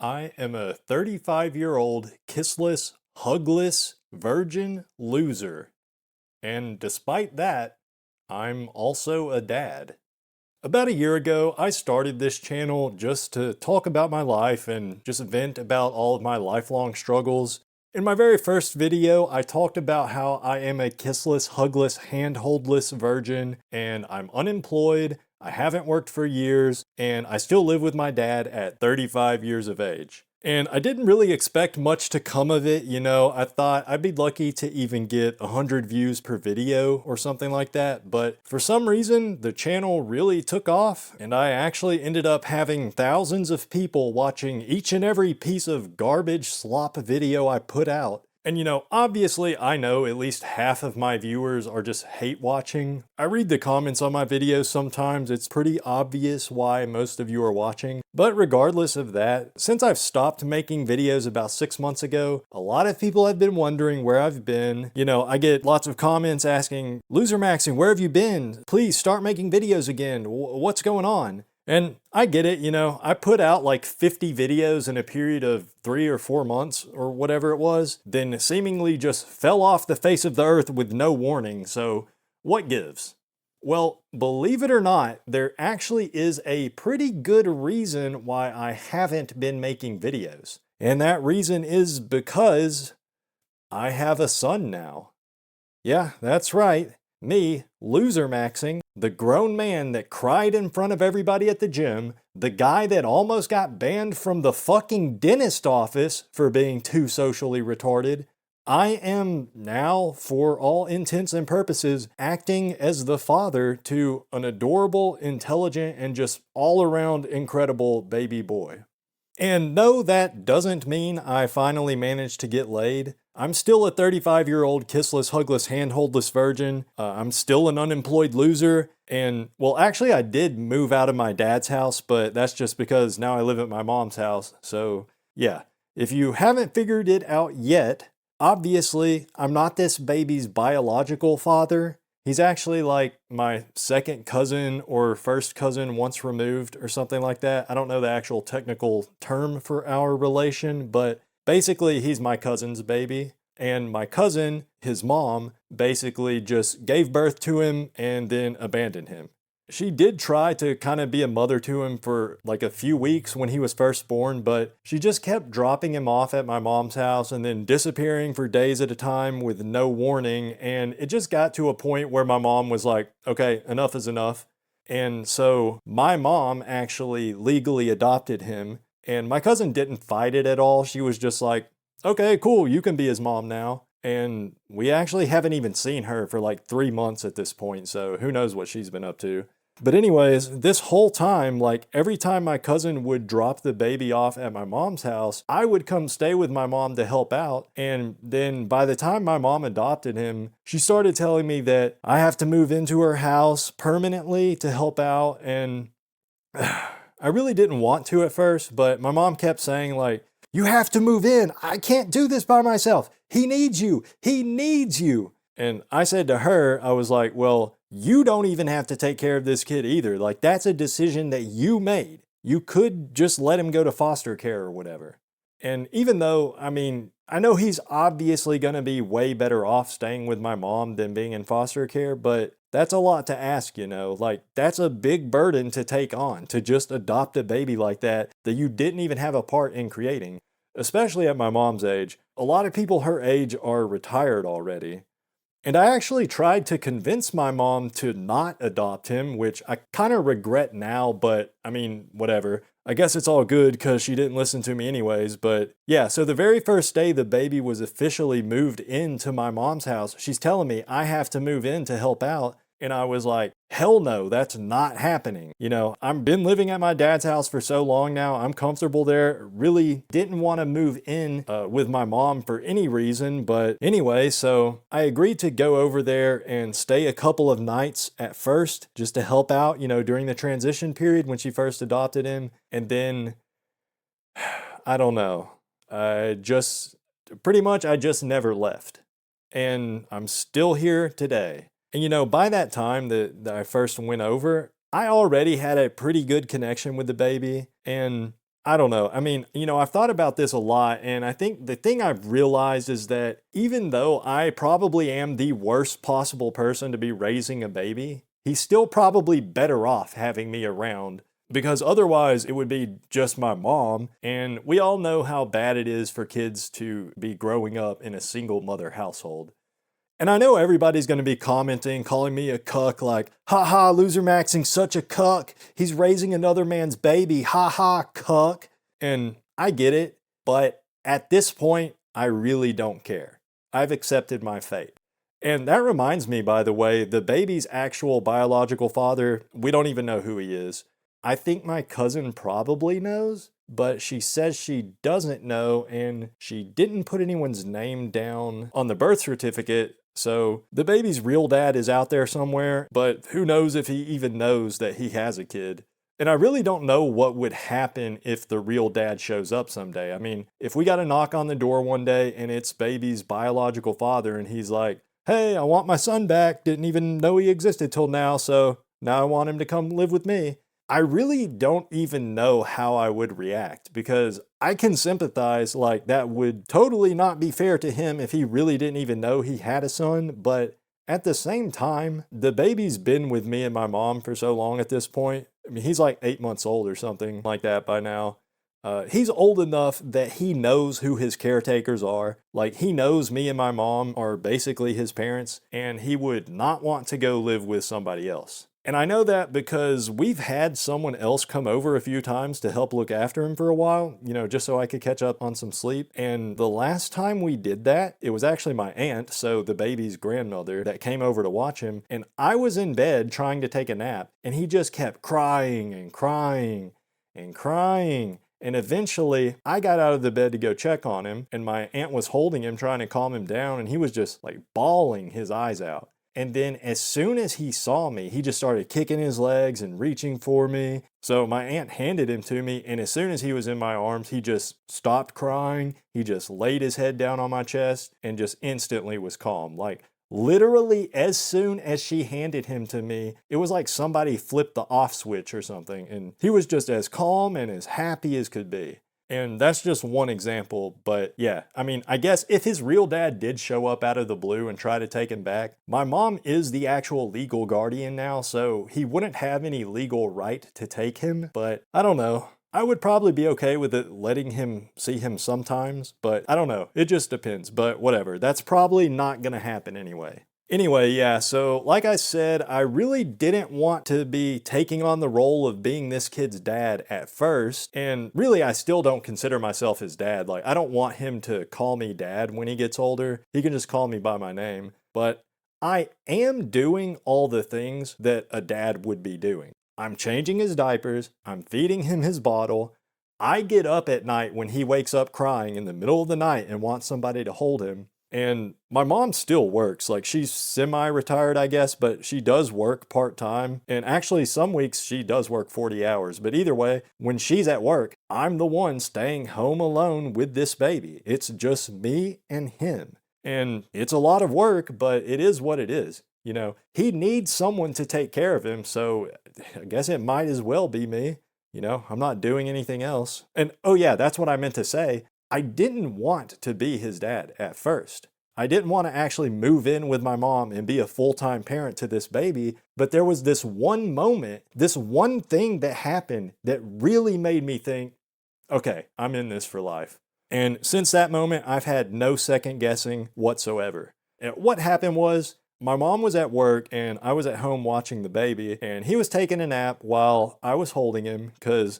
I am a 35-year-old kissless, hugless, virgin loser. And despite that, I'm also a dad. About a year ago, I started this channel just to talk about my life and just vent about all of my lifelong struggles. In my very first video, I talked about how I am a kissless, hugless, handholdless virgin, and I'm unemployed, I haven't worked for years, and I still live with my dad at 35 years of age. And I didn't really expect much to come of it, I thought I'd be lucky to even get 100 views per video or something like that, but for some reason, the channel really took off, and I actually ended up having thousands of people watching each and every piece of garbage slop video I put out. And obviously I know at least half of my viewers are just hate watching. I read the comments on my videos sometimes, it's pretty obvious why most of you are watching. But regardless of that, since I've stopped making videos about 6 months ago, a lot of people have been wondering where I've been. I get lots of comments asking, "Loser Maxing, where have you been? Please start making videos again. What's going on?" And I get it, I put out like 50 videos in a period of 3 or 4 months or whatever it was, then seemingly just fell off the face of the earth with no warning, so what gives? Well, believe it or not, there actually is a pretty good reason why I haven't been making videos. And that reason is because I have a son now. Yeah, that's right. Me, Loser Maxing, the grown man that cried in front of everybody at the gym, the guy that almost got banned from the fucking dentist office for being too socially retarded, I am now, for all intents and purposes, acting as the father to an adorable, intelligent, and just all-around incredible baby boy. And no, that doesn't mean I finally managed to get laid. I'm still a 35-year-old kissless, hugless, handholdless virgin. I'm still an unemployed loser. And, well, actually I did move out of my dad's house, but that's just because now I live at my mom's house. So, yeah. If you haven't figured it out yet, obviously I'm not this baby's biological father. He's actually like my second cousin or first cousin once removed or something like that. I don't know the actual technical term for our relation, but basically he's my cousin's baby. And my cousin, his mom, basically just gave birth to him and then abandoned him. She did try to kind of be a mother to him for like a few weeks when he was first born, but she just kept dropping him off at my mom's house and then disappearing for days at a time with no warning. And it just got to a point where my mom was like, okay, enough is enough. And so my mom actually legally adopted him, and my cousin didn't fight it at all. She was just like, okay, cool, you can be his mom now. And we actually haven't even seen her for like 3 months at this point, so who knows what she's been up to. But anyways, this whole time, like every time my cousin would drop the baby off at my mom's house, I would come stay with my mom to help out. And then by the time my mom adopted him, she started telling me that I have to move into her house permanently to help out. And I really didn't want to at first, but my mom kept saying like, "You have to move in. I can't do this by myself. He needs you. He needs you." And I said to her, I was like, well, you don't even have to take care of this kid either. Like, that's a decision that you made. You could just let him go to foster care or whatever. And even though, I know he's obviously going to be way better off staying with my mom than being in foster care, but that's a lot to ask, Like, that's a big burden to take on, to just adopt a baby like that you didn't even have a part in creating. Especially at my mom's age. A lot of people her age are retired already. And I actually tried to convince my mom to not adopt him, which I kind of regret now, but whatever. I guess it's all good because she didn't listen to me anyways, but yeah, so the very first day the baby was officially moved into my mom's house, she's telling me I have to move in to help out. And I was like, hell no, that's not happening. I've been living at my dad's house for so long now. I'm comfortable there. Really didn't want to move in with my mom for any reason. But anyway, so I agreed to go over there and stay a couple of nights at first just to help out, during the transition period when she first adopted him. And then, I don't know, I just never left. And I'm still here today. And by that time that I first went over, I already had a pretty good connection with the baby. And I don't know. I mean, I've thought about this a lot, and I think the thing I've realized is that even though I probably am the worst possible person to be raising a baby, he's still probably better off having me around because otherwise it would be just my mom, and we all know how bad it is for kids to be growing up in a single mother household. And I know everybody's going to be commenting, calling me a cuck, like, ha ha, loser maxing such a cuck. He's raising another man's baby. Ha ha, cuck. And I get it, but at this point, I really don't care. I've accepted my fate. And that reminds me, by the way, the baby's actual biological father, we don't even know who he is. I think my cousin probably knows, but she says she doesn't know, and she didn't put anyone's name down on the birth certificate. So the baby's real dad is out there somewhere, but who knows if he even knows that he has a kid. And I really don't know what would happen if the real dad shows up someday. I mean, if we got a knock on the door one day and it's baby's biological father and he's like, hey, I want my son back, didn't even know he existed till now, so now I want him to come live with me. I really don't even know how I would react because I can sympathize, like that would totally not be fair to him if he really didn't even know he had a son, but at the same time, the baby's been with me and my mom for so long at this point. I mean, he's like 8 months old or something like that by now. He's old enough that he knows who his caretakers are. Like, he knows me and my mom are basically his parents, and he would not want to go live with somebody else. And I know that because we've had someone else come over a few times to help look after him for a while, just so I could catch up on some sleep. And the last time we did that, it was actually my aunt, so the baby's grandmother, that came over to watch him. And I was in bed trying to take a nap, and he just kept crying and crying and crying. And eventually, I got out of the bed to go check on him, and my aunt was holding him, trying to calm him down, and he was just like bawling his eyes out. And then as soon as he saw me, he just started kicking his legs and reaching for me. So my aunt handed him to me, and as soon as he was in my arms, he just stopped crying. He just laid his head down on my chest and just instantly was calm. Like, literally, as soon as she handed him to me, it was like somebody flipped the off switch or something, and he was just as calm and as happy as could be. And that's just one example, but yeah, I mean, I guess if his real dad did show up out of the blue and try to take him back, my mom is the actual legal guardian now, so he wouldn't have any legal right to take him, but I don't know. I would probably be okay with it letting him see him sometimes, but I don't know. It just depends, but whatever. That's probably not gonna happen anyway. Anyway, yeah, so like I said, I really didn't want to be taking on the role of being this kid's dad at first, and really I still don't consider myself his dad. Like, I don't want him to call me dad when he gets older. He can just call me by my name. But I am doing all the things that a dad would be doing. I'm changing his diapers, I'm feeding him his bottle. I get up at night when he wakes up crying in the middle of the night and wants somebody to hold him. And my mom still works. Like, she's semi-retired, I guess, but she does work part-time. And actually, some weeks she does work 40 hours. But either way, when she's at work, I'm the one staying home alone with this baby. It's just me and him. And it's a lot of work, but it is what it is. He needs someone to take care of him, so I guess it might as well be me. I'm not doing anything else. And oh yeah, that's what I meant to say. I didn't want to be his dad at first. I didn't want to actually move in with my mom and be a full-time parent to this baby, but there was this one moment, this one thing that happened that really made me think, okay, I'm in this for life. And since that moment, I've had no second guessing whatsoever. And what happened was, my mom was at work and I was at home watching the baby, and he was taking a nap while I was holding him because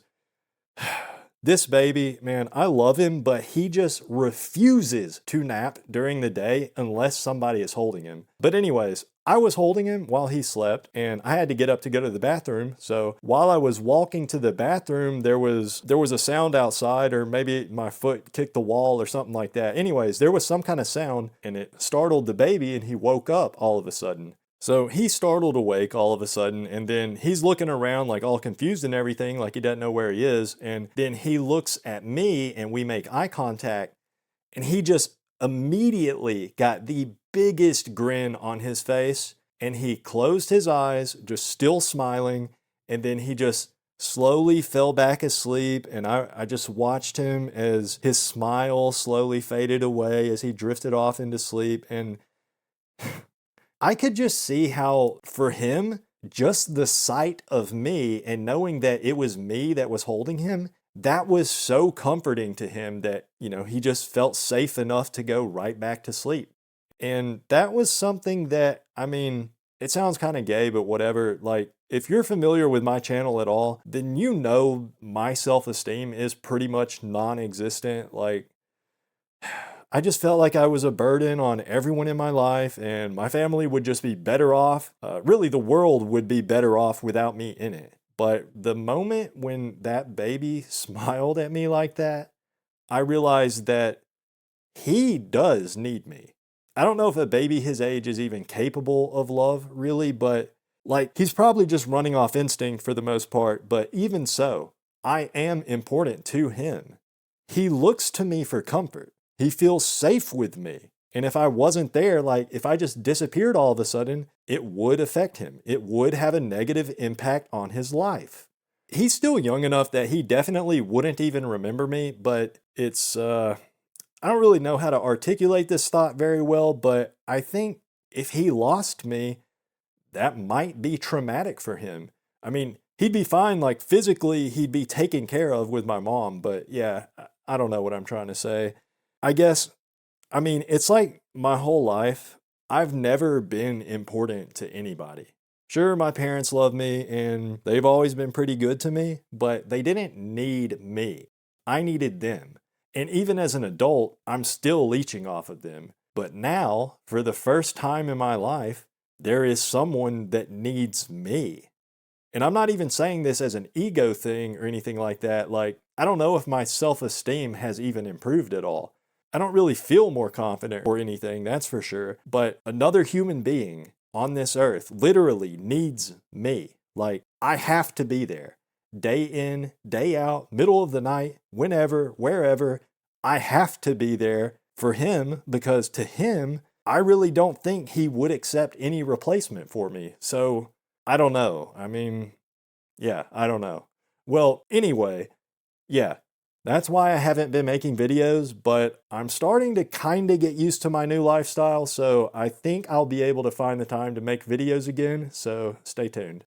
this baby, man, I love him, but he just refuses to nap during the day unless somebody is holding him. But anyways, I was holding him while he slept, and I had to get up to go to the bathroom. So while I was walking to the bathroom, there was a sound outside, or maybe my foot kicked the wall or something like that. Anyways, there was some kind of sound, and it startled the baby, and he woke up all of a sudden. So he's startled awake all of a sudden, and then he's looking around like all confused and everything, like he doesn't know where he is. And then he looks at me and we make eye contact, and he just immediately got the biggest grin on his face, and he closed his eyes, just still smiling, and then he just slowly fell back asleep, and I just watched him as his smile slowly faded away as he drifted off into sleep. And I could just see how, for him, just the sight of me and knowing that it was me that was holding him, that was so comforting to him that, he just felt safe enough to go right back to sleep. And that was something that, I mean, it sounds kind of gay, but whatever. Like, if you're familiar with my channel at all, then my self esteem is pretty much non existent. Like, I just felt like I was a burden on everyone in my life, and my family would just be better off. Really, the world would be better off without me in it. But the moment when that baby smiled at me like that, I realized that he does need me. I don't know if a baby his age is even capable of love, really, but like he's probably just running off instinct for the most part. But even so, I am important to him. He looks to me for comfort. He feels safe with me. And if I wasn't there, like if I just disappeared all of a sudden, it would affect him. It would have a negative impact on his life. He's still young enough that he definitely wouldn't even remember me, but I don't really know how to articulate this thought very well, but I think if he lost me, that might be traumatic for him. I mean, he'd be fine, like physically, he'd be taken care of with my mom, but yeah, I don't know what I'm trying to say. I guess, I mean, it's like my whole life, I've never been important to anybody. Sure, my parents love me and they've always been pretty good to me, but they didn't need me. I needed them. And even as an adult, I'm still leeching off of them. But now, for the first time in my life, there is someone that needs me. And I'm not even saying this as an ego thing or anything like that. Like, I don't know if my self-esteem has even improved at all. I don't really feel more confident or anything, that's for sure. But another human being on this earth literally needs me. Like, I have to be there. Day in, day out, middle of the night, whenever, wherever, I have to be there for him because to him, I really don't think he would accept any replacement for me. So, I don't know. I mean, yeah, I don't know. Well, anyway, yeah, that's why I haven't been making videos, but I'm starting to kind of get used to my new lifestyle, so I think I'll be able to find the time to make videos again, so stay tuned.